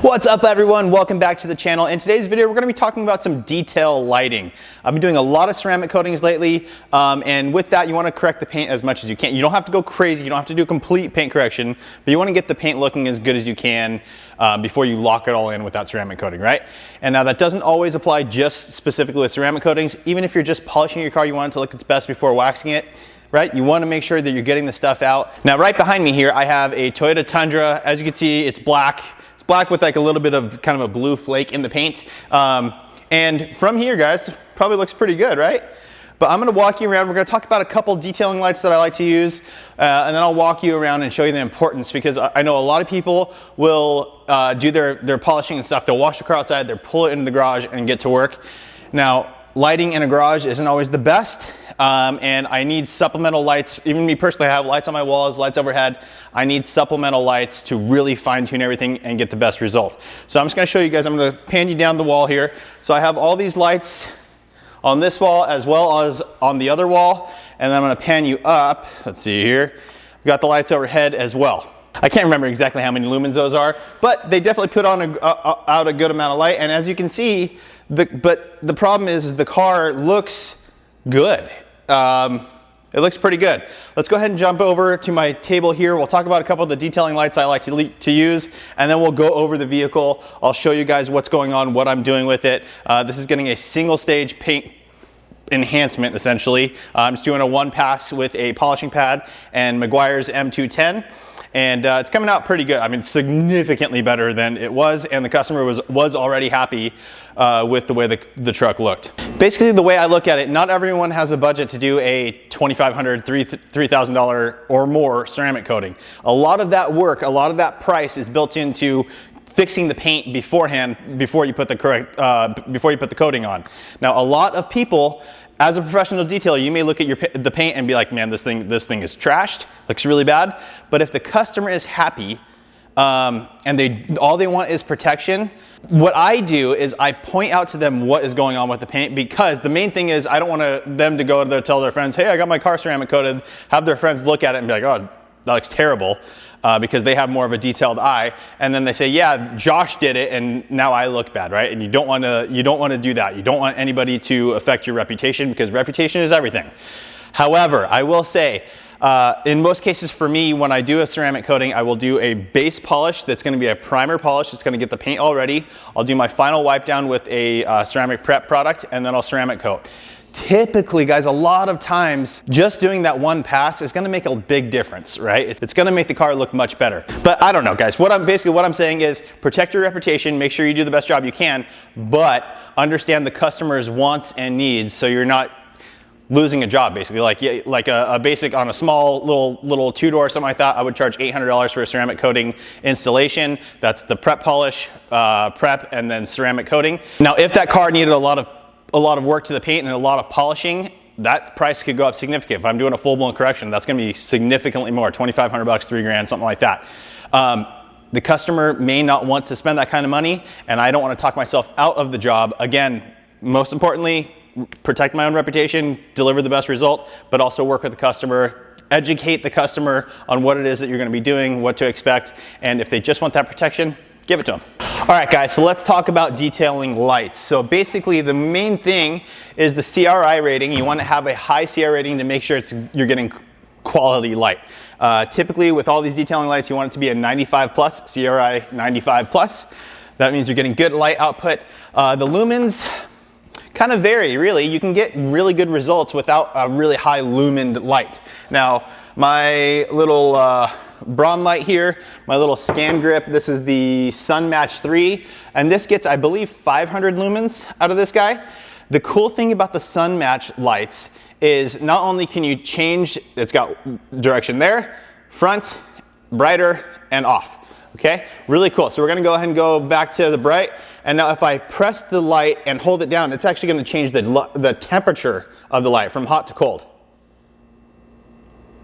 What's up everyone, welcome back to the channel. In today's video we're going to be talking about some detail lighting. I've been doing a lot of ceramic coatings lately, and with that you want to correct the paint as much as you can. You don't have to go crazy, you don't have to do complete paint correction, but you want to get the paint looking as good as you can before you lock it all in with that ceramic coating, right? And now that doesn't always apply just specifically with ceramic coatings. Even if you're just polishing your car, you want it to look its best before waxing it. Right? You want to make sure that you're getting the stuff out. Now right behind me here I have a Toyota Tundra. As you can see, it's black. It's black with like a little bit of kind of a blue flake in the paint. And from here, guys, probably looks pretty good, right? But I'm going to walk you around. We're going to talk about a couple detailing lights that I like to use, and then I'll walk you around and show you the importance, because I know a lot of people will do their polishing and stuff. They'll wash the car outside, they'll pull it into the garage and get to work. Now, lighting in a garage isn't always the best, and I need supplemental lights. Even me personally, I have lights on my walls, lights overhead. I need supplemental lights to really fine tune everything and get the best result. So I'm just gonna show you guys, I'm gonna pan you down the wall here. So I have all these lights on this wall as well as on the other wall, and then I'm gonna pan you up. Let's see here. We've got the lights overhead as well. I can't remember exactly how many lumens those are, but they definitely put on out a good amount of light. And as you can see, but the problem is the car looks good. It looks pretty good. Let's go ahead and jump over to my table here. We'll talk about a couple of the detailing lights I like to use, and then we'll go over the vehicle. I'll show you guys what's going on, what I'm doing with it. This is getting a single stage paint enhancement essentially. I'm just doing a one pass with a polishing pad and Meguiar's M210. And it's coming out pretty good. I mean, significantly better than it was, and the customer was already happy with the way the truck looked. Basically, the way I look at it, not everyone has a budget to do a $2,500, $3,000 or more ceramic coating. A lot of that work, a lot of that price is built into fixing the paint beforehand before you put the coating on. Now, a lot of people, as a professional detailer, you may look at the paint and be like, man, this thing is trashed, looks really bad. But if the customer is happy and all they want is protection, what I do is I point out to them what is going on with the paint, because the main thing is I don't want them to go tell their friends, hey, I got my car ceramic coated, have their friends look at it and be like, oh, that looks terrible. Because they have more of a detailed eye, and then they say, yeah, Josh did it and now I look bad, right? And you don't want to do that. You don't want anybody to affect your reputation, because reputation is everything. However, I will say, in most cases for me, when I do a ceramic coating, I will do a base polish that's going to be a primer polish. It's going to get the paint all ready. I'll do my final wipe down with a ceramic prep product, and then I'll ceramic coat. Typically, guys, a lot of times just doing that one pass is going to make a big difference, right? It's going to make the car look much better. But I don't know, guys. What I'm saying is protect your reputation, make sure you do the best job you can, but understand the customer's wants and needs, so you're not losing a job, basically. Like a basic on a small little two-door or something like that, I would charge $800 for a ceramic coating installation. That's the prep polish, prep, and then ceramic coating. Now, if that car needed a lot of work to the paint and a lot of polishing, that price could go up significantly. If I'm doing a full-blown correction, that's going to be significantly more, $2,500, $3,000, something like that. The customer may not want to spend that kind of money, and I don't want to talk myself out of the job. Again, most importantly, protect my own reputation, deliver the best result, but also work with the customer, educate the customer on what it is that you're going to be doing, what to expect, and if they just want that protection, give it to them. All right, guys, so let's talk about detailing lights. So basically, the main thing is the CRI rating. You want to have a high CRI rating to make sure you're getting quality light. Typically, with all these detailing lights, you want it to be a 95 plus, CRI 95 plus. That means you're getting good light output. The lumens kind of vary, really. You can get really good results without a really high lumen light. Now, my little Braun light here, my little Scangrip, this is the Sun Match 3, and this gets, I believe, 500 lumens out of this guy. The cool thing about the Sun Match lights is not only can you change, it's got direction there, front, brighter, and off. Okay, really cool. So we're gonna go ahead and go back to the bright, and now if I press the light and hold it down, it's actually gonna change the temperature of the light from hot to cold.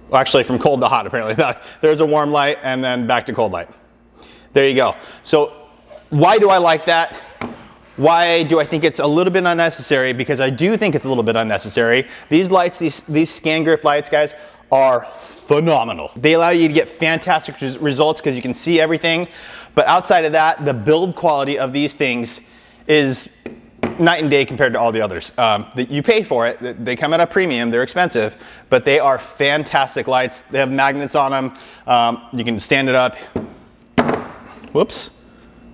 Well, actually from cold to hot, apparently. There's a warm light and then back to cold light. There you go. So why do I like that? Why do I think it's a little bit unnecessary? Because I do think it's a little bit unnecessary. These lights, these Scangrip lights, guys, are phenomenal. They allow you to get fantastic results because you can see everything. But outside of that, the build quality of these things is night and day compared to all the others. You pay for it. They come at a premium. They're expensive, but they are fantastic lights. They have magnets on them. You can stand it up. Whoops.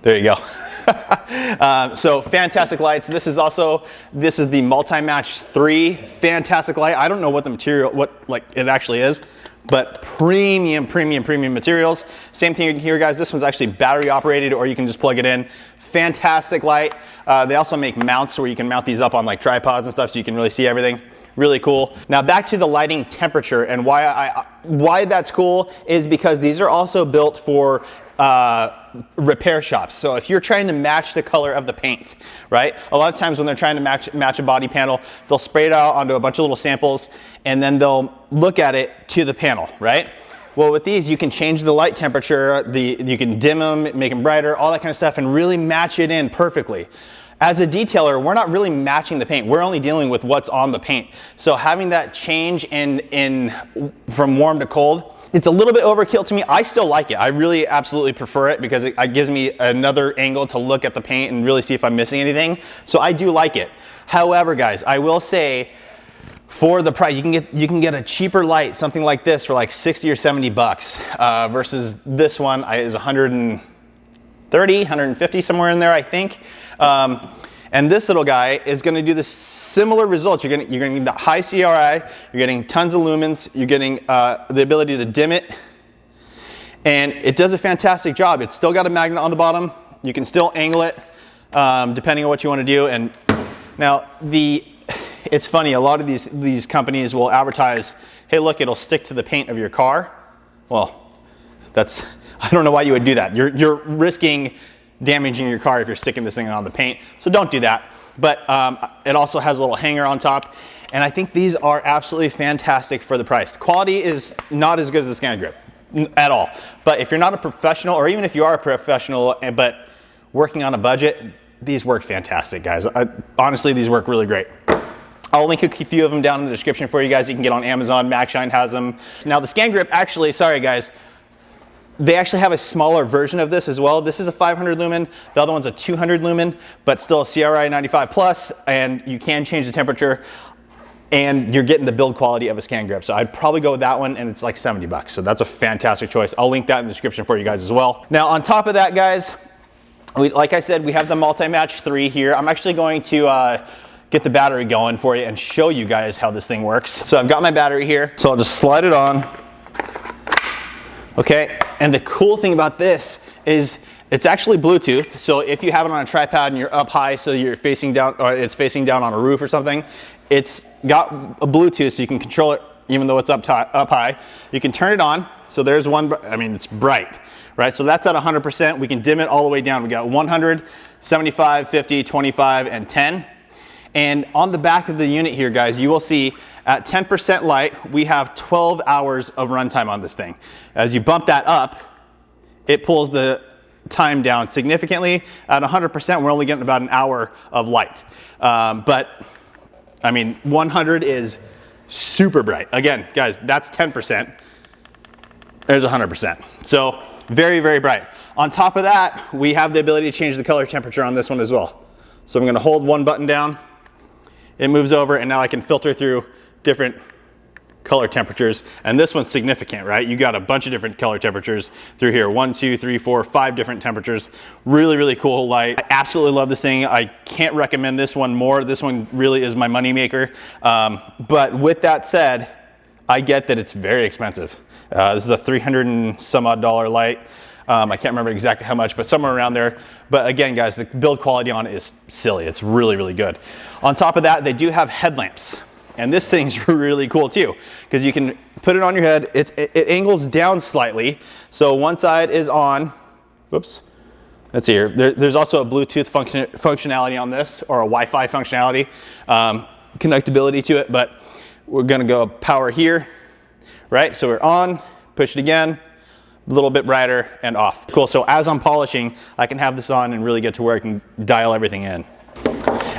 There you go. So fantastic lights. This is the multi-match 3. Fantastic light. I don't know what the material, like it actually is, but premium materials. Same thing here, guys. This one's actually battery operated, or you can just plug it in. Fantastic light. They also make mounts where you can mount these up on like tripods and stuff, so you can really see everything. Really cool. Now back to the lighting temperature, and why that's cool is because these are also built for repair shops. So if you're trying to match the color of the paint, right? A lot of times when they're trying to match a body panel, they'll spray it out onto a bunch of little samples, and then they'll look at it to the panel, right? Well, with these, you can change the light temperature, you can dim them, make them brighter, all that kind of stuff, and really match it in perfectly. As a detailer, we're not really matching the paint. We're only dealing with what's on the paint. So having that change from warm to cold, it's a little bit overkill to me. I still like it. I really absolutely prefer it because it gives me another angle to look at the paint and really see if I'm missing anything. So I do like it. However, guys, I will say for the price, you can get a cheaper light, something like this, for like 60 or 70 bucks versus this one is 130, 150, somewhere in there, I think. And this little guy is going to do the similar results. You're going to get the high CRI, you're getting tons of lumens, you're getting the ability to dim it, and it does a fantastic job. It's still got a magnet on the bottom. You can still angle it depending on what you want to do. And now it's funny, a lot of these companies will advertise, hey look, it'll stick to the paint of your car. Well, I don't know why you would do that. You're risking damaging your car if you're sticking this thing on the paint, so don't do that. But it also has a little hanger on top, and I think these are absolutely fantastic for the price. The quality is not as good as the Scangrip at all, but if you're not a professional, or even if you are a professional but working on a budget, these work fantastic, guys. Honestly, these work really great. I'll link a few of them down in the description for you guys. You can get on Amazon. MagShine has them. Now the Scangrip, actually, sorry guys, they actually have a smaller version of this as well. This is a 500 lumen. The other one's a 200 lumen, but still a CRI 95 plus, and you can change the temperature, and you're getting the build quality of a Scangrip. So I'd probably go with that one, and it's like 70 bucks. So that's a fantastic choice. I'll link that in the description for you guys as well. Now on top of that, guys, like I said, we have the multi-match 3 here. I'm actually going to get the battery going for you and show you guys how this thing works. So I've got my battery here. So I'll just slide it on. Okay, and the cool thing about this is it's actually Bluetooth. So if you have it on a tripod and you're up high, so you're facing down, or it's facing down on a roof or something, it's got a Bluetooth, so you can control it even though it's up high. You can turn it on. So there's one, I mean, it's bright, right? So that's at 100%. We can dim it all the way down. We got 100, 75, 50, 25, and 10. And on the back of the unit here, guys, you will see at 10% light, we have 12 hours of runtime on this thing. As you bump that up, it pulls the time down significantly. At 100%, we're only getting about an hour of light. But I mean, 100 is super bright. Again, guys, that's 10%. There's 100%. So very, very bright. On top of that, we have the ability to change the color temperature on this one as well. So I'm gonna hold one button down, it moves over, and now I can filter through different color temperatures. And this one's significant, right? You got a bunch of different color temperatures through here. 1, 2, 3, 4, 5 different temperatures. Really, really cool light. I absolutely love this thing. I can't recommend this one more. This one really is my moneymaker. But with that said, I get that it's very expensive. This is a $300 and some odd light. I can't remember exactly how much, but somewhere around there. But again, guys, the build quality on it is silly. It's really, really good. On top of that, they do have headlamps. And this thing's really cool too, because you can put it on your head. It angles down slightly. So one side is on, whoops, let's see here. There's also a Bluetooth functionality on this, or a Wi-Fi functionality, connectability to it, but we're gonna go power here, right? So we're on, push it again, a little bit brighter, and off. Cool, so as I'm polishing, I can have this on and really get to where I can dial everything in.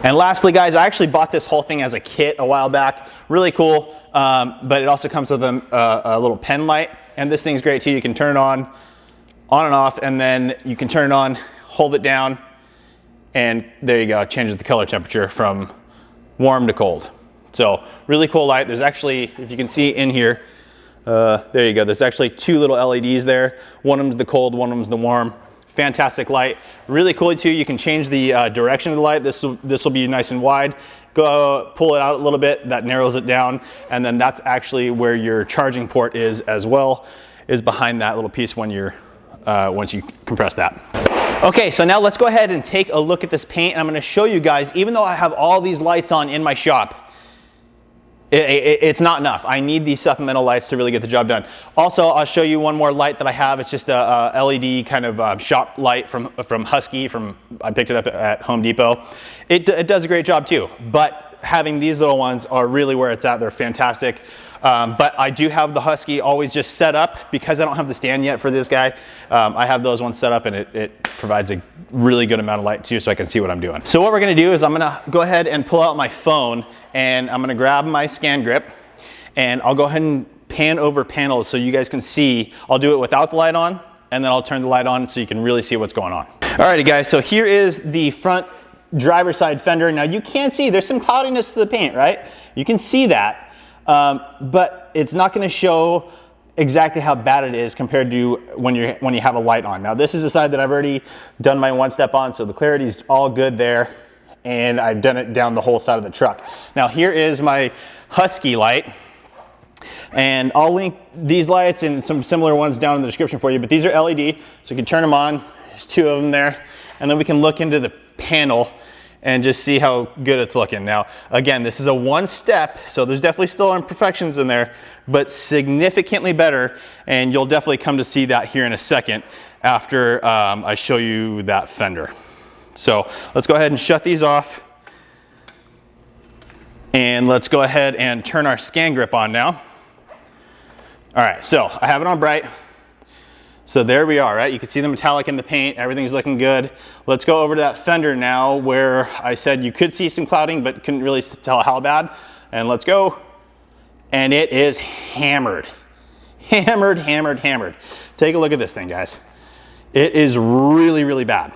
And lastly, guys, I actually bought this whole thing as a kit a while back. Really cool, but it also comes with a little pen light. And this thing's great too. You can turn it on, on and off, and then you can turn it on, hold it down, and there you go, it changes the color temperature from warm to cold. So really cool light. There's actually, if you can see in here, there you go, there's actually 2 little LEDs there. One of them's the cold, one of them's the warm. Fantastic light. Really cool too, you can change the direction of the light. This will be nice and wide. Go pull it out a little bit, that narrows it down, and then that's actually where your charging port is as well, is behind that little piece when you're, once you compress that. Okay, so now let's go ahead and take a look at this paint, and I'm gonna show you guys, even though I have all these lights on in my shop, it's not enough. I need these supplemental lights to really get the job done. Also, I'll show you one more light that I have. It's just a LED kind of shop light from Husky. I picked it up at Home Depot. It does a great job too, but having these little ones are really where it's at. They're fantastic. But I do have the Husky always just set up because I don't have the stand yet for this guy. I have those ones set up, and it provides a really good amount of light too, so I can see what I'm doing. So what we're gonna do is I'm gonna go ahead and pull out my phone, and I'm gonna grab my Scangrip, and I'll go ahead and pan over panels so you guys can see. I'll do it without the light on, and then I'll turn the light on so you can really see what's going on. Alrighty guys, so here is the front driver's side fender. Now you can see there's some cloudiness to the paint, right? You can see that. But it's not going to show exactly how bad it is compared to when you have a light on. Now this is the side that I've already done my 1-step on, so the clarity is all good there, and I've done it down the whole side of the truck. Now here is my Husky light, and I'll link these lights and some similar ones down in the description for you, but these are LED, so you can turn them on. There's 2 of them there, and then we can look into the panel and just see how good it's looking. Now, again, this is a 1-step, so there's definitely still imperfections in there, but significantly better, and you'll definitely come to see that here in a second after I show you that fender. So let's go ahead and shut these off, and let's go ahead and turn our Scangrip on now. All right, so I have it on bright. So there we are, right? You can see the metallic in the paint, everything's looking good. Let's go over to that fender now where I said you could see some clouding but couldn't really tell how bad. And let's go. And it is hammered. Hammered, hammered, hammered. Take a look at this thing, guys. It is really, really bad.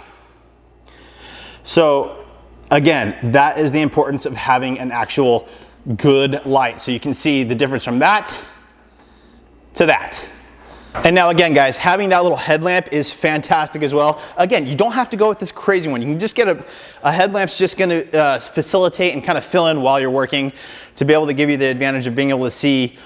So again, that is the importance of having an actual good light. So you can see the difference from that to that. And now again, guys, having that little headlamp is fantastic as well. Again, you don't have to go with this crazy one. You can just get a headlamp's just gonna facilitate and kind of fill in while you're working to be able to give you the advantage of being able to see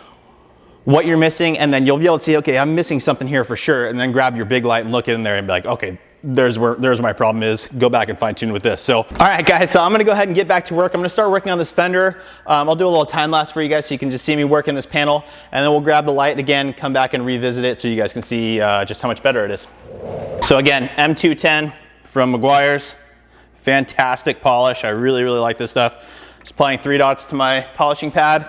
what you're missing, and then you'll be able to see, okay, I'm missing something here for sure, and then grab your big light and look in there and be like, okay, there's where my problem is. Go back and fine tune with this. So, all right, guys, so I'm gonna go ahead and get back to work. I'm gonna start working on this fender. I'll do a little time lapse for you guys so you can just see me working this panel, and then we'll grab the light again, come back and revisit it so you guys can see just how much better it is. So again, M210 from Meguiar's, fantastic polish. I really, really like this stuff. Just applying 3 dots to my polishing pad.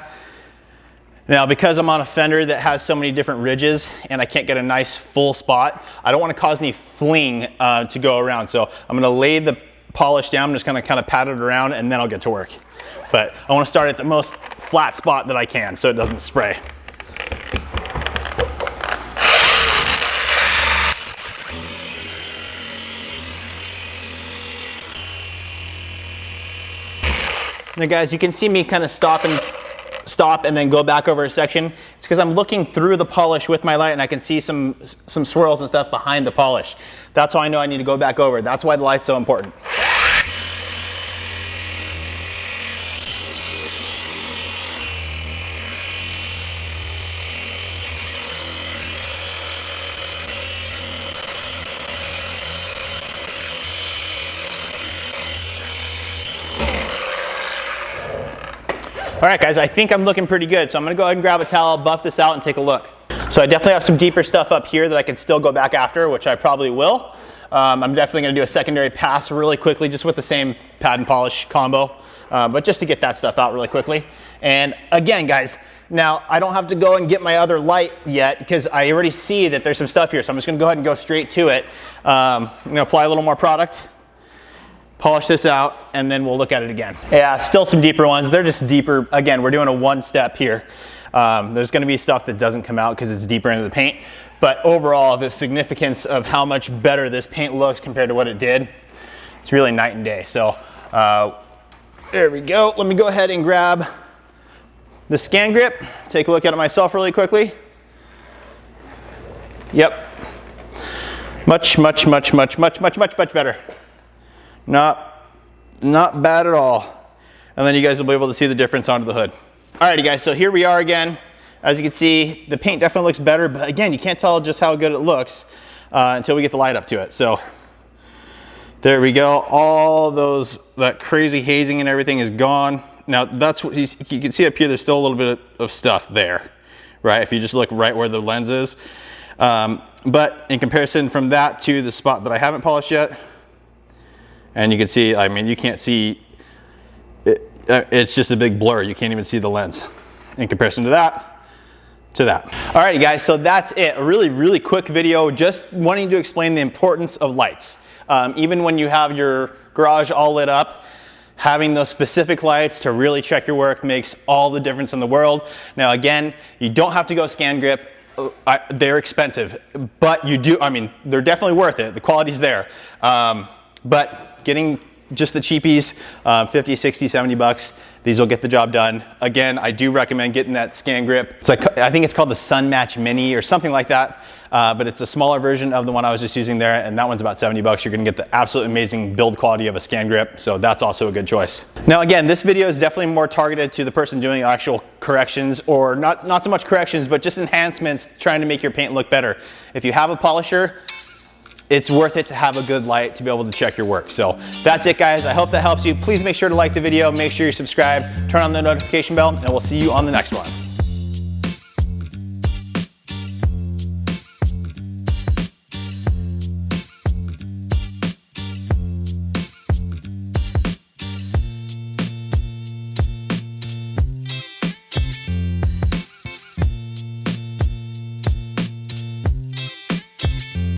Now, because I'm on a fender that has so many different ridges and I can't get a nice full spot, I don't want to cause any fling to go around. So I'm going to lay the polish down. I'm just going to kind of pat it around, and then I'll get to work. But I want to start at the most flat spot that I can so it doesn't spray. Now guys, you can see me kind of stop and then go back over a section. It's because I'm looking through the polish with my light, and I can see some swirls and stuff behind the polish. That's how I know I need to go back over. That's why the light's so important. All right, guys, I think I'm looking pretty good. So I'm gonna go ahead and grab a towel, buff this out, and take a look. So I definitely have some deeper stuff up here that I can still go back after, which I probably will. I'm definitely gonna do a secondary pass really quickly, just with the same pad and polish combo, but just to get that stuff out really quickly. And again, guys, now I don't have to go and get my other light yet because I already see that there's some stuff here. So I'm just gonna go ahead and go straight to it. I'm gonna apply a little more product, polish this out, and then we'll look at it again. Yeah, still some deeper ones. They're just deeper. Again, we're doing a 1-step here. There's gonna be stuff that doesn't come out because it's deeper into the paint. But overall, the significance of how much better this paint looks compared to what it did, it's really night and day. So there we go. Let me go ahead and grab the Scangrip. Take a look at it myself really quickly. Yep. Much better. Not bad at all. And then you guys will be able to see the difference onto the hood. Alrighty guys, so here we are again. As you can see, the paint definitely looks better, but again, you can't tell just how good it looks until we get the light up to it. So there we go. All that crazy hazing and everything is gone. Now that's what you can see up here. There's still a little bit of stuff there, right? If you just look right where the lens is. But in comparison from that to the spot that I haven't polished yet, and you can see, I mean, you can't see, it's just a big blur. You can't even see the lens in comparison to that. Alrighty guys, so that's it. A really quick video, just wanting to explain the importance of lights. Even when you have your garage all lit up, having those specific lights to really check your work makes all the difference in the world. Now again, you don't have to go Scangrip. They're expensive, but you do, I mean, they're definitely worth it. The quality's there. But getting just the cheapies, 50, 60, 70 bucks, these will get the job done. Again, I do recommend getting that Scangrip. It's like, I think it's called the Sun Match Mini or something like that. But it's a smaller version of the one I was just using there, and that one's about 70 bucks. You're gonna get the absolute amazing build quality of a Scangrip, so that's also a good choice. Now again, this video is definitely more targeted to the person doing actual corrections, or not so much corrections, but just enhancements, trying to make your paint look better. If you have a polisher, it's worth it to have a good light to be able to check your work. So that's it guys, I hope that helps you. Please make sure to like the video, make sure you subscribe, turn on the notification bell, and we'll see you on the next one.